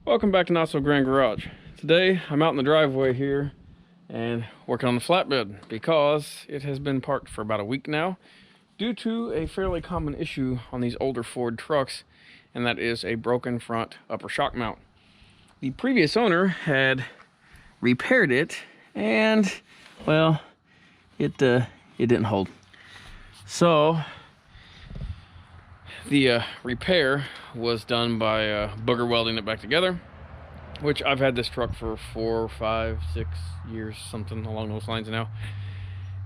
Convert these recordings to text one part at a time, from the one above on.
Welcome back to Not So Grand Garage. Today I'm out in the driveway here and working on the flatbed because it has been parked for about a week now due to a fairly common issue on these older Ford trucks, and that is a broken front upper shock mount. The previous owner had repaired it and, well, it didn't hold. So the repair was done by booger welding it back together, which I've had this truck for 4, 5, 6 years, something along those lines now,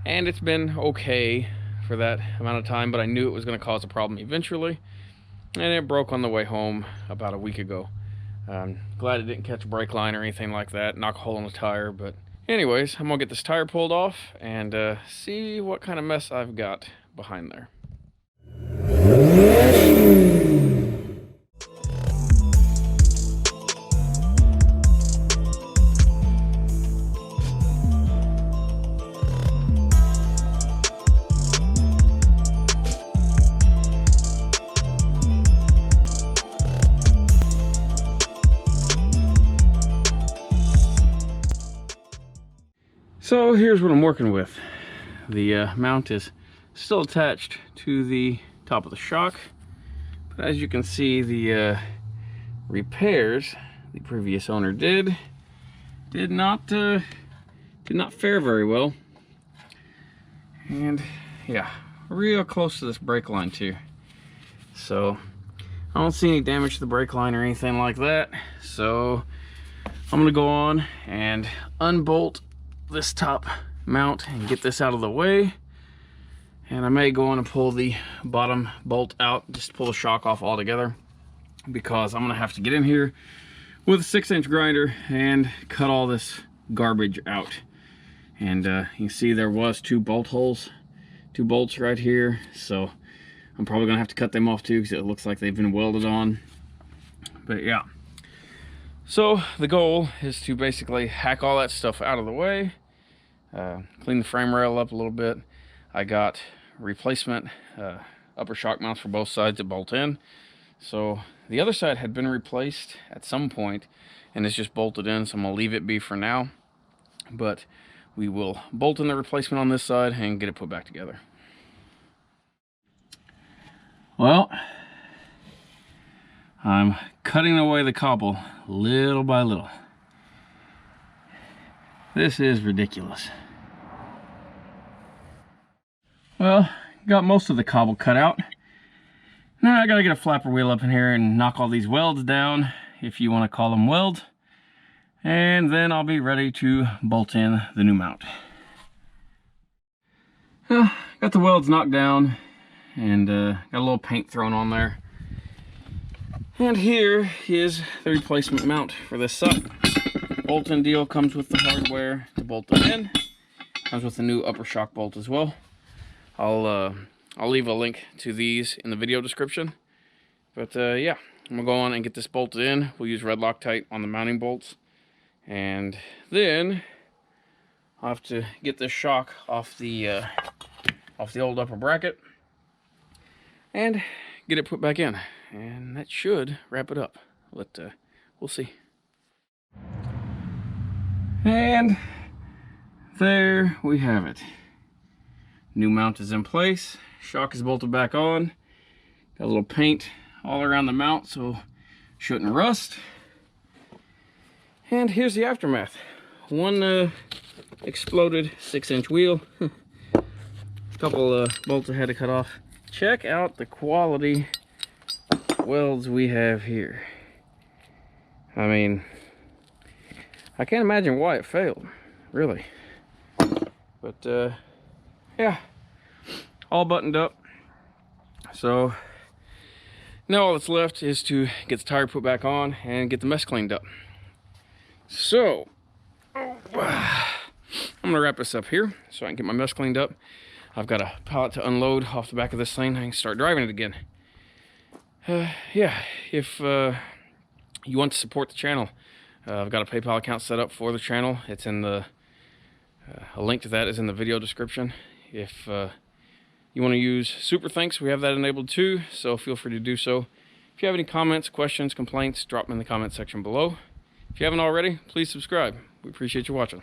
and it's been okay for that amount of time, but I knew it was going to cause a problem eventually, and it broke on the way home about a week ago. Glad it didn't catch a brake line or anything like that, knock a hole in the tire. But anyways, I'm gonna get this tire pulled off and see what kind of mess I've got behind there. So here's what I'm working with. The mount is still attached to the top of the shock, but as you can see, the repairs the previous owner did not fare very well. And yeah, real close to this brake line too. So I don't see any damage to the brake line or anything like that. So I'm gonna go on and unbolt this top mount and get this out of the way, and I may go on and pull the bottom bolt out, just pull the shock off altogether, because I'm gonna have to get in here with a 6-inch grinder and cut all this garbage out. And you can see there was 2 bolt holes, 2 bolts right here, so I'm probably gonna have to cut them off too, because it looks like they've been welded on. But yeah, so the goal is to basically hack all that stuff out of the way, clean the frame rail up a little bit. I got replacement upper shock mounts for both sides that bolt in. So the other side had been replaced at some point and it's just bolted in, so I'm gonna leave it be for now. But we will bolt in the replacement on this side and get it put back together. Well, I'm cutting away the cobble little by little. This is ridiculous. Well, got most of the cobble cut out. Now I gotta get a flapper wheel up in here and knock all these welds down, if you want to call them welds, and then I'll be ready to bolt in the new mount. Got the welds knocked down and got a little paint thrown on there. And here is the replacement mount for this side. Bolt-in deal comes with the hardware to bolt them in. Comes with a new upper shock bolt as well. I'll leave a link to these in the video description. But yeah, I'm gonna go on and get this bolted in. We'll use red Loctite on the mounting bolts, and then I'll have to get this shock off the old upper bracket and get it put back in, and that should wrap it up. But we'll see. And there we have it. New mount is in place. Shock is bolted back on. Got a little paint all around the mount so it shouldn't rust. And here's the aftermath. One exploded 6-inch wheel. A couple bolts I had to cut off. Check out the quality welds we have here. I mean, I can't imagine why it failed, really. But yeah, all buttoned up. So now all that's left is to get the tire put back on and get the mess cleaned up. So I'm gonna wrap this up here so I can get my mess cleaned up. I've got a pallet to unload off the back of this thing. I can start driving it again. Yeah, if you want to support the channel, I've got a PayPal account set up for the channel. It's in the a link to that is in the video description. If you want to use SuperThanks, we have that enabled too, so feel free to do so. If you have any comments, questions, complaints, drop them in the comment section below. If you haven't already, please subscribe. We appreciate you watching.